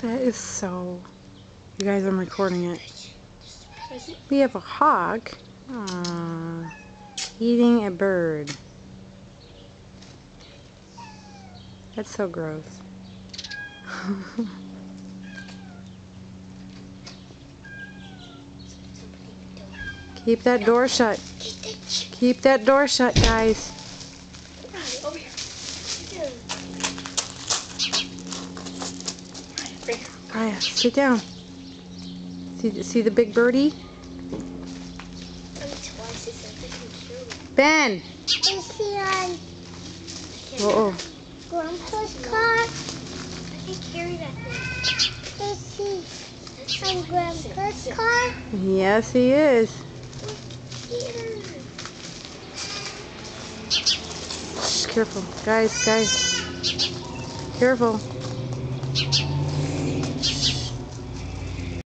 That is so... You guys, I'm recording it. We have a hawk. Aww. Eating a bird. That's so gross. Keep that door shut. Keep that door shut, guys. Over here. Kaya, sit down. See the big birdie? Ben! Is he on Uh-oh. Grandpa's car? I can't carry that thing. Is he on Grandpa's car? Yes, he is. Here. Shh, careful. Guys. Careful.